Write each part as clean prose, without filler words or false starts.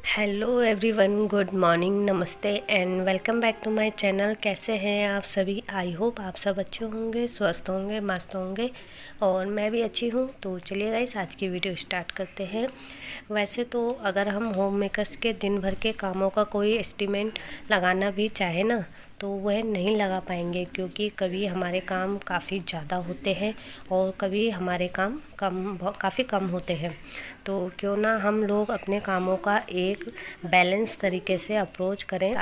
Hello everyone, good morning, नमस्ते and welcome back to my channel. कैसे हैं आप सभी? आई होप आप सब अच्छे होंगे, स्वस्थ होंगे, मस्त होंगे और मैं भी अच्छी हूँ। तो चलिए गाइस, आज की वीडियो स्टार्ट करते हैं। वैसे तो अगर हम होम मेकर्स के दिन भर के कामों का कोई एस्टिमेट लगाना भी चाहे ना, तो वह नहीं लगा पाएंगे, क्योंकि कभी हमारे काम काफ़ी ज़्यादा होते हैं और कभी हमारे काम काफ़ी कम होते हैं। तो क्यों ना हम लोग अपने कामों का एक बैलेंस तरीके से अप्रोच करें,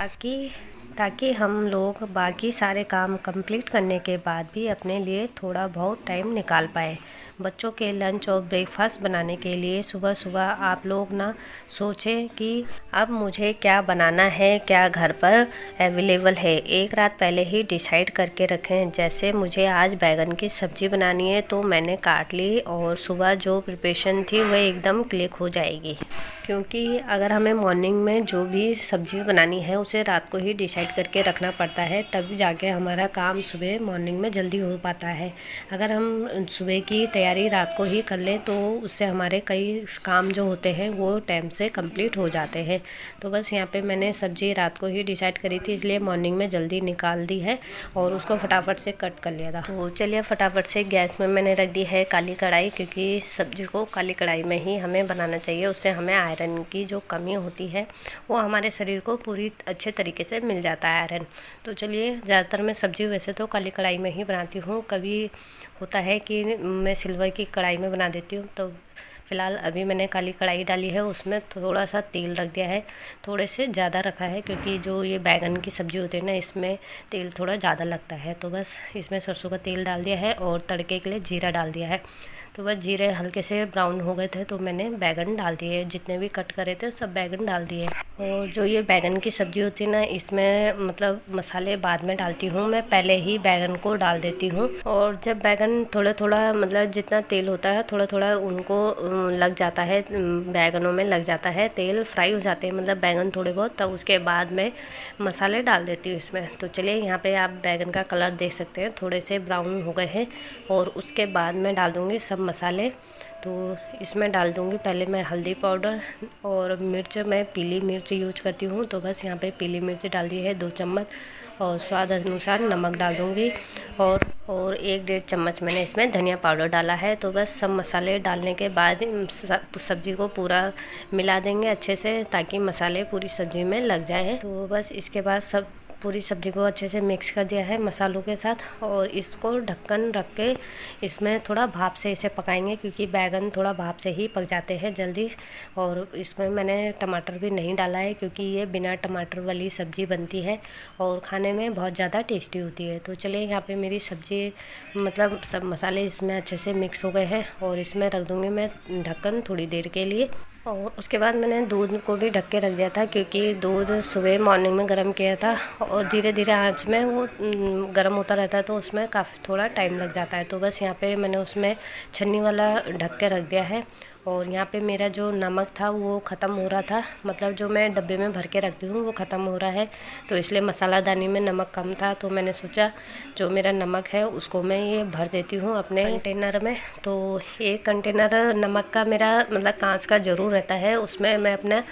ताकि हम लोग बाकी सारे काम कंप्लीट करने के बाद भी अपने लिए थोड़ा बहुत टाइम निकाल पाए। बच्चों के लंच और ब्रेकफास्ट बनाने के लिए सुबह सुबह आप लोग ना सोचें कि अब मुझे क्या बनाना है, क्या घर पर अवेलेबल है। एक रात पहले ही डिसाइड करके रखें। जैसे मुझे आज बैगन की सब्ज़ी बनानी है तो मैंने काट ली और सुबह जो प्रिपरेशन थी वह एकदम क्लिक हो जाएगी। क्योंकि अगर हमें मॉर्निंग में जो भी सब्ज़ी बनानी है उसे रात को ही डिसाइड करके रखना पड़ता है, तब जाके हमारा काम सुबह मॉर्निंग में जल्दी हो पाता है। अगर हम सुबह की तैयारी रात को ही कर लें तो उससे हमारे कई काम जो होते हैं वो टाइम से कंप्लीट हो जाते हैं। तो बस यहाँ पे मैंने सब्ज़ी रात को ही डिसाइड करी थी, इसलिए मॉर्निंग में जल्दी निकाल दी है और उसको फटाफट से कट कर लिया था। तो चलिए फटाफट से गैस में मैंने रख दी है काली कढ़ाई, क्योंकि सब्ज़ी को काली कढ़ाई में ही हमें बनाना चाहिए। उससे हमें आयरन की जो कमी होती है वो हमारे शरीर को पूरी अच्छे तरीके से मिल जाता है आयरन। तो चलिए, ज़्यादातर मैं सब्ज़ी वैसे तो काली कढ़ाई में ही बनाती हूँ। कभी होता है कि मैं सिल्वर की कढ़ाई में बना देती हूँ। तो फ़िलहाल अभी मैंने काली कढ़ाई डाली है, उसमें थोड़ा सा तेल रख दिया है। थोड़े से ज़्यादा रखा है, क्योंकि जो ये बैगन की सब्ज़ी होती है ना, इसमें तेल थोड़ा ज़्यादा लगता है। तो बस इसमें सरसों का तेल डाल दिया है और तड़के के लिए जीरा डाल दिया है। तो बस जीरे हल्के से ब्राउन हो गए थे तो मैंने बैगन डाल दिए, जितने भी कट करे थे सब बैगन डाल दिए। और जो ये बैगन की सब्ज़ी होती है ना, इसमें मतलब मसाले बाद में डालती हूँ, मैं पहले ही बैगन को डाल देती हूँ। और जब बैगन थोड़ा थोड़ा मतलब जितना तेल होता है थोड़ा थोड़ा उनको लग जाता है, बैगनों में लग जाता है तेल, फ्राई हो जाते हैं मतलब बैगन थोड़े बहुत, तब उसके बाद मैं मसाले डाल देती हूँ इसमें। तो चलिए, यहाँ पे आप बैगन का कलर देख सकते हैं, थोड़े से ब्राउन हो गए हैं। और उसके बाद मैं डाल दूँगी सब मसाले। तो इसमें डाल दूँगी पहले मैं हल्दी पाउडर और मिर्च, मैं पीली मिर्च यूज करती हूँ। तो बस यहाँ पे पीली मिर्च डाल दी है 2 चम्मच, और स्वाद अनुसार नमक डाल दूँगी। और 1-1.5 चम्मच मैंने इसमें धनिया पाउडर डाला है। तो बस सब मसाले डालने के बाद सब्ज़ी को पूरा मिला देंगे अच्छे से, ताकि मसाले पूरी सब्ज़ी में लग जाए। तो बस इसके बाद सब पूरी सब्ज़ी को अच्छे से मिक्स कर दिया है मसालों के साथ, और इसको ढक्कन रख के इसमें थोड़ा भाप से इसे पकाएंगे, क्योंकि बैगन थोड़ा भाप से ही पक जाते हैं जल्दी। और इसमें मैंने टमाटर भी नहीं डाला है, क्योंकि ये बिना टमाटर वाली सब्ज़ी बनती है और खाने में बहुत ज़्यादा टेस्टी होती है। तो चलिए, यहाँ पे मेरी सब्ज़ी मतलब सब मसाले इसमें अच्छे से मिक्स हो गए हैं, और इसमें रख दूँगी मैं ढक्कन थोड़ी देर के लिए। और उसके बाद मैंने दूध को भी ढक के रख दिया था, क्योंकि दूध सुबह मॉर्निंग में गर्म किया था और धीरे धीरे आंच में वो गर्म होता रहता है, तो उसमें काफ़ी थोड़ा टाइम लग जाता है। तो बस यहाँ पे मैंने उसमें छन्नी वाला ढक के रख दिया है। और यहाँ पे मेरा जो नमक था वो ख़त्म हो रहा था, मतलब जो मैं डब्बे में भर के रखती हूँ वो ख़त्म हो रहा है। तो इसलिए मसालादानी में नमक कम था, तो मैंने सोचा जो मेरा नमक है उसको मैं ये भर देती हूँ अपने कंटेनर में। तो एक कंटेनर नमक का मेरा मतलब कांच का ज़रूर रहता है, उसमें मैं अपना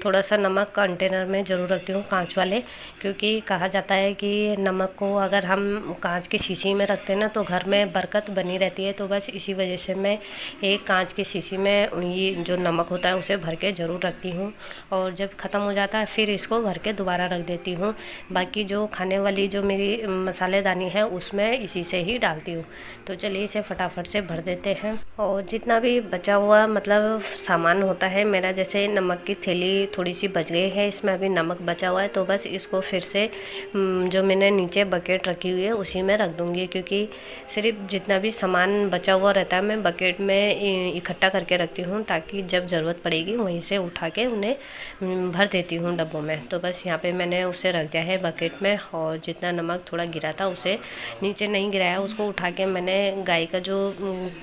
थोड़ा सा नमक कंटेनर में ज़रूर रखती हूँ, कांच वाले। क्योंकि कहा जाता है कि नमक को अगर हम कांच की शीशी में रखते हैं ना, तो घर में बरकत बनी रहती है। तो बस इसी वजह से मैं एक कांच की शीशी में ये जो नमक होता है उसे भर के ज़रूर रखती हूँ। और जब ख़त्म हो जाता है फिर इसको भर के दोबारा रख देती हूँ। बाकी जो खाने वाली जो मेरी मसालेदानी है उसमें इसी से ही डालती हूँ। तो चलिए, इसे फटाफट से भर देते हैं। और जितना भी बचा हुआ मतलब सामान होता है मेरा, जैसे नमक की थैली थोड़ी सी बच गई है, इसमें अभी नमक बचा हुआ है, तो बस इसको फिर से जो मैंने नीचे बकेट रखी हुई है उसी में रख दूँगी। क्योंकि सिर्फ जितना भी सामान बचा हुआ रहता है मैं बकेट में इकट्ठा करके रखती हूँ, ताकि जब ज़रूरत पड़ेगी वहीं से उठा के उन्हें भर देती हूँ डब्बों में। तो बस यहाँ पे मैंने उसे रख दिया है बकेट में। और जितना नमक थोड़ा गिरा था उसे नीचे नहीं गिराया, उसको उठा के मैंने गाय का जो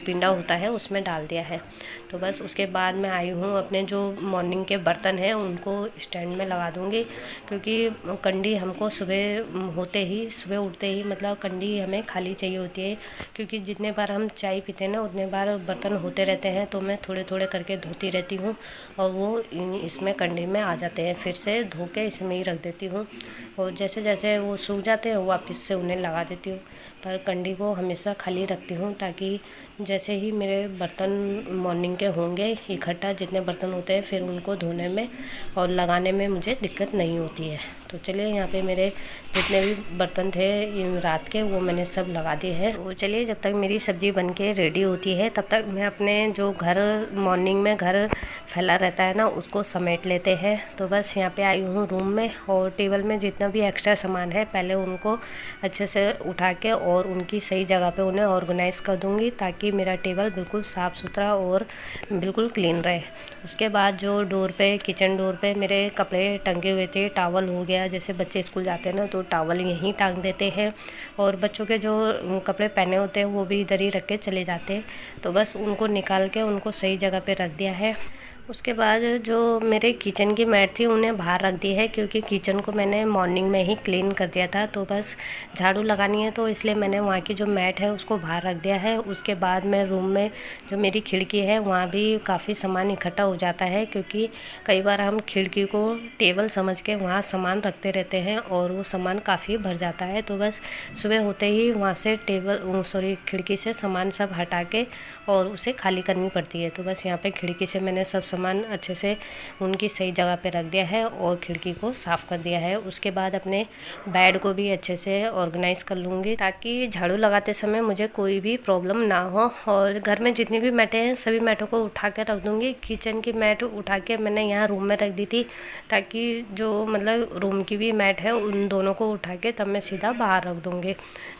पिंडा होता है उसमें डाल दिया है। तो बस उसके बाद मैं आई हूँ, अपने जो मॉर्निंग के बर्तन हैं उनको स्टैंड में लगा दूँगी। क्योंकि कंडी हमको सुबह उठते ही मतलब कंडी हमें खाली चाहिए होती है। क्योंकि जितने बार हम चाय पीते हैं ना उतने बार बर्तन होते रहते हैं, तो मैं थोड़ी थोड़े थोड़े करके धोती रहती हूँ और वो इसमें कंडे में आ जाते हैं। फिर से धो के इसमें ही रख देती हूँ और जैसे जैसे वो सूख जाते हैं वापस से उन्हें लगा देती हूँ। पर कंडी को हमेशा खाली रखती हूँ ताकि जैसे ही मेरे बर्तन मॉर्निंग के होंगे इकट्ठा जितने बर्तन होते हैं फिर उनको धोने में और लगाने में मुझे दिक्कत नहीं होती है। तो चलिए यहाँ पे मेरे जितने भी बर्तन थे रात के वो मैंने सब लगा दिए हैं। तो चलिए जब तक मेरी सब्ज़ी बन के रेडी होती है तब तक मैं अपने जो घर मॉर्निंग में घर फैला रहता है ना उसको समेट लेते हैं। तो बस यहाँ पे आई हूँ रूम में और टेबल में जितना भी एक्स्ट्रा सामान है पहले उनको अच्छे से उठा के और उनकी सही जगह पे उन्हें ऑर्गेनाइज़ कर दूँगी ताकि मेरा टेबल बिल्कुल साफ़ सुथरा और बिल्कुल क्लीन रहे। उसके बाद जो डोर पे किचन डोर पे मेरे कपड़े टंगे हुए थे, टावल हो गया, जैसे बच्चे स्कूल जाते हैं ना तो टावल यहीं टांग देते हैं और बच्चों के जो कपड़े पहने होते हैं वो भी इधर ही रख के चले जाते हैं। तो बस उनको निकाल के उनको सही जगह पे रख दिया है। उसके बाद जो मेरे किचन की मैट थी उन्हें बाहर रख दी है क्योंकि किचन को मैंने मॉर्निंग में ही क्लीन कर दिया था। तो बस झाड़ू लगानी है तो इसलिए मैंने वहाँ की जो मैट है उसको बाहर रख दिया है। उसके बाद मैं रूम में जो मेरी खिड़की है वहाँ भी काफ़ी सामान इकट्ठा हो जाता है क्योंकि कई बार हम खिड़की को टेबल समझ के वहाँ सामान रखते रहते हैं और वो सामान काफ़ी भर जाता है। तो बस सुबह होते ही वहाँ से खिड़की से सामान सब हटा के और उसे खाली करनी पड़ती है। तो बस यहाँ पे खिड़की से मैंने सब सामान अच्छे से उनकी सही जगह पे रख दिया है और खिड़की को साफ़ कर दिया है। उसके बाद अपने बेड को भी अच्छे से ऑर्गेनाइज़ कर लूँगी ताकि झाड़ू लगाते समय मुझे कोई भी प्रॉब्लम ना हो। और घर में जितनी भी मैटें हैं सभी मैटों को उठा कर रख दूँगी। किचन की मैट उठा के मैंने यहाँ रूम में रख दी थी ताकि जो मतलब रूम की भी मैट है उन दोनों को उठा के तब मैं सीधा बाहर रख दूँगी।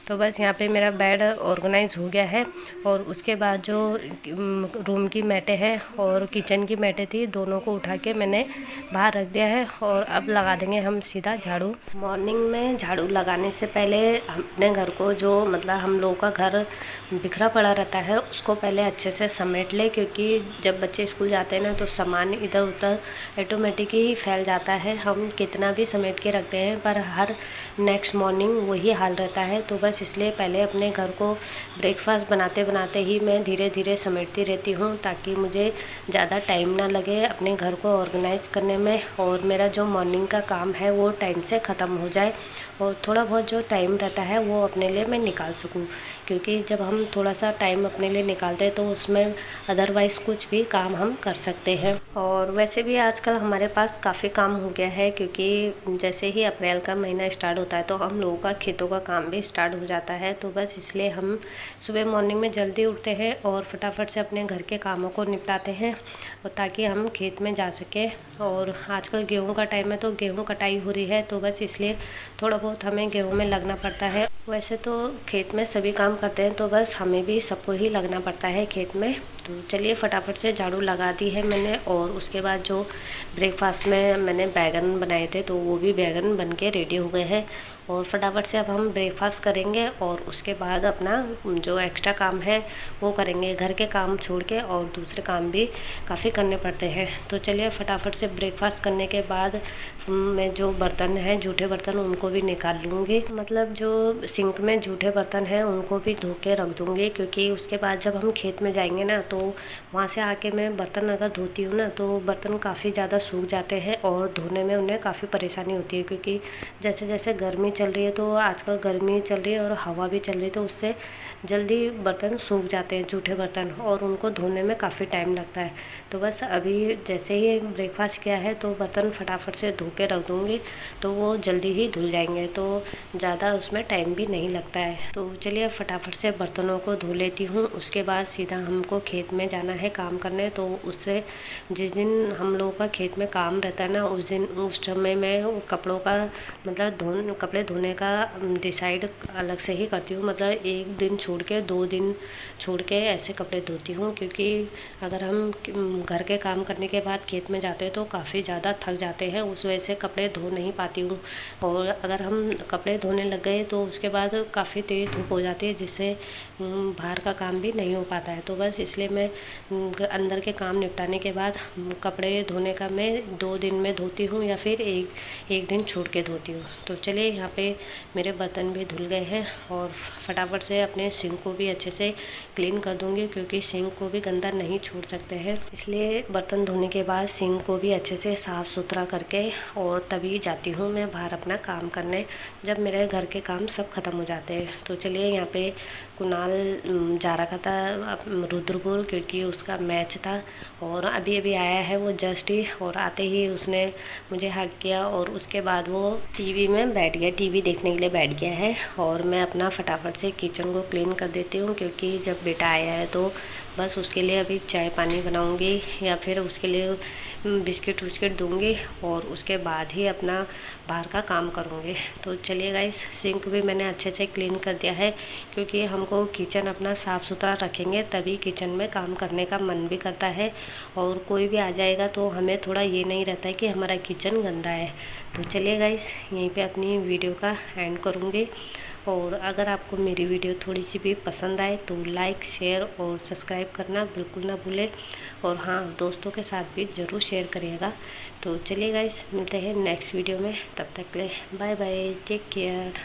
तो बस यहाँ पे मेरा बेड ऑर्गेनाइज़ हो गया है और उसके बाद जो रूम की मैटें हैं और किचन की मैटें थी दोनों को उठा के मैंने बाहर रख दिया है और अब लगा देंगे हम सीधा झाड़ू। मॉर्निंग में झाड़ू लगाने से पहले अपने घर को जो मतलब हम लोगों का घर बिखरा पड़ा रहता है उसको पहले अच्छे से समेट ले क्योंकि जब बच्चे स्कूल जाते हैं ना तो सामान इधर उधर ऑटोमेटिक ही फैल जाता है। हम कितना भी समेट के रखते हैं पर हर नेक्स्ट मॉर्निंग वही हाल रहता है। तो बस इसलिए पहले अपने घर को ब्रेकफास्ट बनाते बनाते ही मैं धीरे धीरे समेटती रहती हूँ ताकि मुझे ज़्यादा टाइम ना लगे अपने घर को ऑर्गेनाइज़ करने में और मेरा जो मॉर्निंग का काम है वो टाइम से ख़त्म हो जाए और थोड़ा बहुत जो टाइम रहता है वो अपने लिए मैं निकाल सकूं। क्योंकि जब हम थोड़ा सा टाइम अपने लिए निकालते हैं तो उसमें अदरवाइज़ कुछ भी काम हम कर सकते हैं। और वैसे भी आजकल हमारे पास काफ़ी काम हो गया है क्योंकि जैसे ही अप्रैल का महीना स्टार्ट होता है तो हम लोगों का खेतों का काम भी स्टार्ट हो जाता है। तो बस इसलिए हम सुबह मॉर्निंग में जल्दी उठते हैं और फटाफट से अपने घर के कामों को निपटाते हैं और ताकि हम खेत में जा सकें। और आजकल गेहूं का टाइम है तो गेहूं कटाई हो रही है तो बस इसलिए थोड़ा बहुत हमें गेहूं में लगना पड़ता है। वैसे तो खेत में सभी काम करते हैं तो बस हमें भी सबको ही लगना पड़ता है खेत में। तो चलिए फटाफट से झाड़ू लगा दी है मैंने और उसके बाद जो ब्रेकफास्ट में मैंने बैगन बनाए थे तो वो भी बैगन बन के रेडी हो गए हैं और फटाफट से अब हम ब्रेकफास्ट करेंगे और उसके बाद अपना जो एक्स्ट्रा काम है वो करेंगे। घर के काम छोड़ के और दूसरे काम भी काफ़ी करने पड़ते हैं। तो चलिए फटाफट से ब्रेकफास्ट करने के बाद मैं जो बर्तन हैं जूठे बर्तन उनको भी निकाल लूँगी। मतलब जो सिंक में जूठे बर्तन हैं उनको भी धो के रख दूँगी क्योंकि उसके बाद जब हम खेत में जाएंगे ना तो वहाँ से आके मैं बर्तन अगर धोती हूँ ना तो बर्तन काफ़ी ज़्यादा सूख जाते हैं और धोने में उन्हें काफ़ी परेशानी होती है क्योंकि जैसे जैसे गर्मी चल रही है तो आजकल गर्मी चल रही है और हवा भी चल रही है तो उससे जल्दी बर्तन सूख जाते हैं जूठे बर्तन और उनको धोने में काफ़ी टाइम लगता है। तो बस अभी जैसे ही ब्रेकफास्ट किया है तो बर्तन फटाफट से धो के रख दूँगी तो वो जल्दी ही धुल जाएंगे तो ज़्यादा उसमें टाइम भी नहीं लगता है। तो चलिए फटाफट से बर्तनों को धो लेती हूँ। उसके बाद सीधा हमको खेत में जाना है काम करने। तो उससे जिस दिन हम लोगों का खेत में काम रहता है ना उस समय मैं कपड़ों का मतलब कपड़े धोने का डिसाइड अलग से ही करती हूँ। मतलब एक दिन छोड़ के 2 दिन छोड़ के ऐसे कपड़े धोती हूँ क्योंकि अगर हम घर के काम करने के बाद खेत में जाते हैं तो काफ़ी ज़्यादा थक जाते हैं, उस वजह से कपड़े धो नहीं पाती हूँ। और अगर हम कपड़े धोने लग गए तो उसके बाद काफ़ी तेज़ धूप हो जाती है जिससे बाहर का काम भी नहीं हो पाता है। तो बस इसलिए मैं अंदर के काम निपटाने के बाद कपड़े धोने का मैं 2 दिन में धोती हूँ या फिर एक दिन छोड़ के धोती हूँ। तो चलिए यहाँ पे मेरे बर्तन भी धुल गए हैं और फटाफट से अपने सिंक को भी अच्छे से क्लीन कर दूँगी, क्योंकि सिंक को भी गंदा नहीं छोड़ सकते हैं। इसलिए बर्तन धोने के बाद सिंक को भी अच्छे से साफ़ सुथरा करके और तभी जाती हूँ मैं बाहर अपना काम करने, जब मेरे घर के काम सब ख़त्म हो जाते हैं। तो चलिए यहाँ पे कुणाल जा रखा था रुद्रपुर, क्योंकि उसका मैच था और अभी अभी आया है वो जस्ट ही, और आते ही उसने मुझे हग किया और उसके बाद वो टीवी में बैठ गया, टीवी देखने के लिए बैठ गया है। और मैं अपना फटाफट से किचन को क्लीन कर देती हूँ, क्योंकि जब बेटा आया है तो बस उसके लिए अभी चाय पानी बनाऊँगी या फिर उसके लिए बिस्किट विस्किट दूँगी और उसके बाद ही अपना बाहर का काम करूँगी। तो चलिए गाइस, सिंक भी मैंने अच्छे से क्लीन कर दिया है, क्योंकि हमको किचन अपना साफ़ सुथरा रखेंगे तभी किचन में काम करने का मन भी करता है, और कोई भी आ जाएगा तो हमें थोड़ा ये नहीं रहता है कि हमारा किचन गंदा है। तो चलिए गाइस, यहीं पे अपनी वीडियो का एंड करूँगी, और अगर आपको मेरी वीडियो थोड़ी सी भी पसंद आए तो लाइक शेयर और सब्सक्राइब करना बिल्कुल ना भूलें, और हाँ, दोस्तों के साथ भी ज़रूर शेयर करिएगा। तो चलिए गाइस, मिलते हैं नेक्स्ट वीडियो में, तब तक के लिए बाय बाय, टेक केयर।